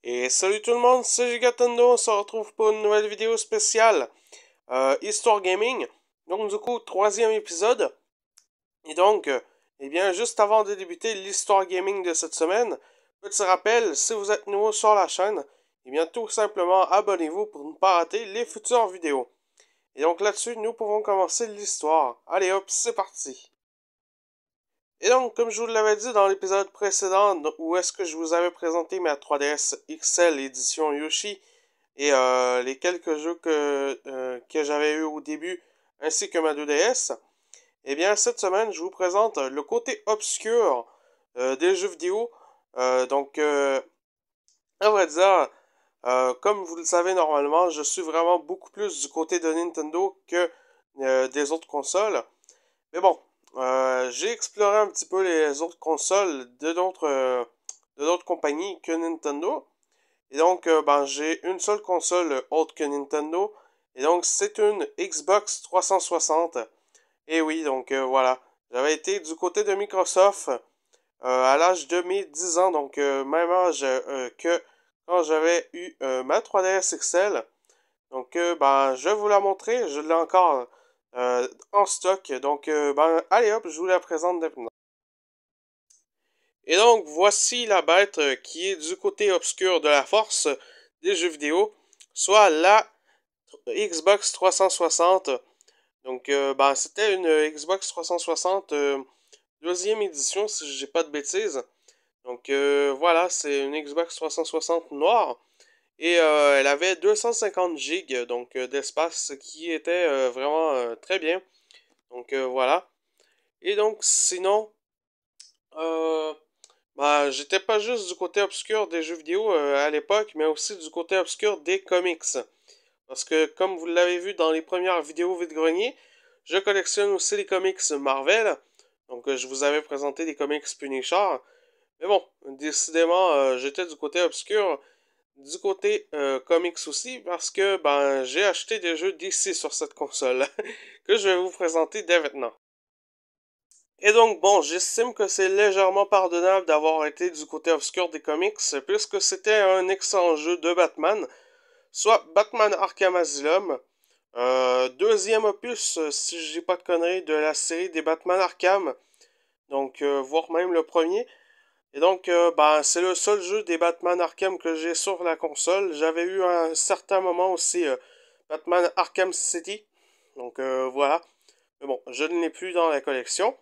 Et salut tout le monde, c'est Gigatendo, on se retrouve pour une nouvelle vidéo spéciale Histoire Gaming. Donc du coup, troisième épisode. Et donc, eh bien, juste avant de débuter l'Histoire Gaming de cette semaine, petit rappel, si vous êtes nouveau sur la chaîne, eh bien tout simplement abonnez-vous pour ne pas rater les futures vidéos. Et donc là-dessus, nous pouvons commencer l'histoire. Allez hop, c'est parti. Et donc, comme je vous l'avais dit dans l'épisode précédent, où est-ce que je vous avais présenté ma 3DS XL édition Yoshi, et les quelques jeux que j'avais eu au début, ainsi que ma 2DS, eh bien, cette semaine, je vous présente le côté obscur des jeux vidéo. À vrai dire, comme vous le savez normalement, je suis vraiment beaucoup plus du côté de Nintendo que des autres consoles. Mais bon, j'ai exploré un petit peu les autres consoles de d'autres compagnies que Nintendo. Et donc, ben, j'ai une seule console autre que Nintendo. Et donc, c'est une Xbox 360. Et oui, donc voilà. J'avais été du côté de Microsoft à l'âge de mes 10 ans. Donc, même âge que quand j'avais eu ma 3DS XL. Donc, ben, je vais vous la montrer. Je l'ai encore en stock. Donc, ben, allez hop, je vous la présente maintenant. Et donc, voici la bête qui est du côté obscur de la force des jeux vidéo, soit la Xbox 360. Donc, ben, c'était une Xbox 360 deuxième édition, si je dis pas de bêtises. Donc, voilà, c'est une Xbox 360 noire. Et elle avait 250 gigs donc d'espace, ce qui était vraiment très bien. Donc, voilà. Et donc, sinon, euh, bah, j'étais pas juste du côté obscur des jeux vidéo à l'époque, mais aussi du côté obscur des comics. Parce que, comme vous l'avez vu dans les premières vidéos vide-grenier, je collectionne aussi les comics Marvel. Donc, je vous avais présenté des comics Punisher. Mais bon, décidément, j'étais du côté obscur, du côté comics aussi, parce que ben j'ai acheté des jeux DC sur cette console, que je vais vous présenter dès maintenant. Et donc, bon, j'estime que c'est légèrement pardonnable d'avoir été du côté obscur des comics, puisque c'était un excellent jeu de Batman, soit Batman Arkham Asylum, deuxième opus, si je dis pas de conneries, de la série des Batman Arkham, donc, voire même le premier. Et donc, ben, c'est le seul jeu des Batman Arkham que j'ai sur la console. J'avais eu à un certain moment aussi Batman Arkham City, donc voilà. Mais bon, je ne l'ai plus dans la collection.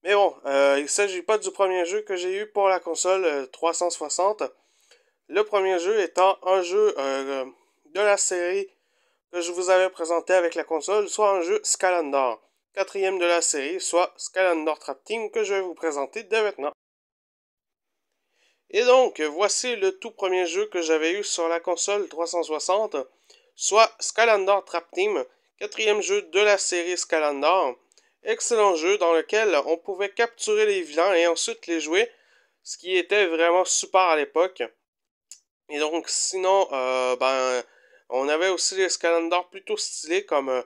Mais bon, il ne s'agit pas du premier jeu que j'ai eu pour la console 360. Le premier jeu étant un jeu de la série que je vous avais présenté avec la console, soit un jeu Scalandar. Quatrième de la série, soit Scalandar Trap Team, que je vais vous présenter dès maintenant. Et donc, voici le tout premier jeu que j'avais eu sur la console 360, soit Scalandar Trap Team, quatrième jeu de la série Scalandar. Excellent jeu dans lequel on pouvait capturer les vilains et ensuite les jouer, ce qui était vraiment super à l'époque. Et donc, sinon, ben, on avait aussi les Scalandars plutôt stylés comme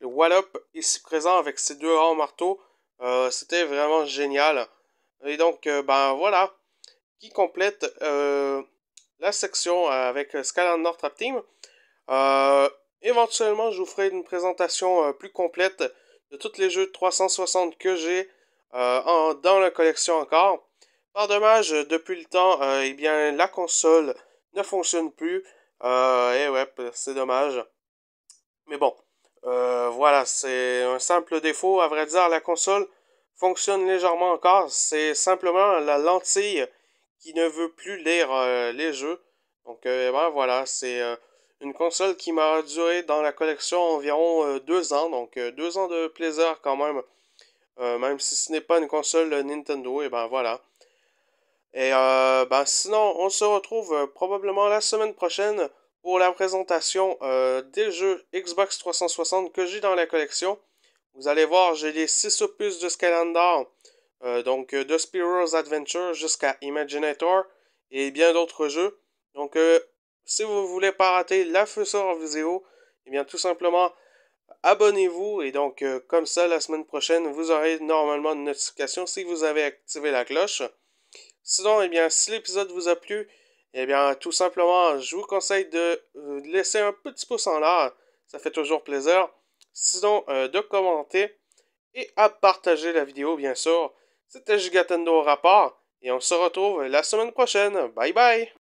le Wallop ici présent avec ses deux rangs marteaux. C'était vraiment génial. Et donc, ben voilà, qui complète la section avec Scalandar Trap Team. Euh, Éventuellement, je vous ferai une présentation plus complète de tous les jeux de 360 que j'ai dans la collection encore. Par dommage, depuis le temps, eh bien, la console ne fonctionne plus. Et ouais, c'est dommage. Mais bon, voilà, c'est un simple défaut. À vrai dire, la console fonctionne légèrement encore. C'est simplement la lentille qui ne veut plus lire les jeux. Donc, ben voilà, c'est une console qui m'a duré dans la collection environ 2 ans. Donc, 2 ans de plaisir quand même. Même si ce n'est pas une console Nintendo, et ben voilà. Et ben sinon, on se retrouve probablement la semaine prochaine pour la présentation des jeux Xbox 360 que j'ai dans la collection. Vous allez voir, j'ai les 6 opus de Skylandar, donc de Spyro's Adventure jusqu'à Imaginator et bien d'autres jeux. Donc si vous voulez pas rater la future vidéo, eh bien tout simplement abonnez-vous et donc comme ça la semaine prochaine vous aurez normalement une notification si vous avez activé la cloche. Sinon, eh bien, si l'épisode vous a plu, eh bien, tout simplement, je vous conseille de laisser un petit pouce en l'air. Ça fait toujours plaisir. Sinon, de commenter et à partager la vidéo, bien sûr. C'était Gigatendo au rapport et on se retrouve la semaine prochaine. Bye bye!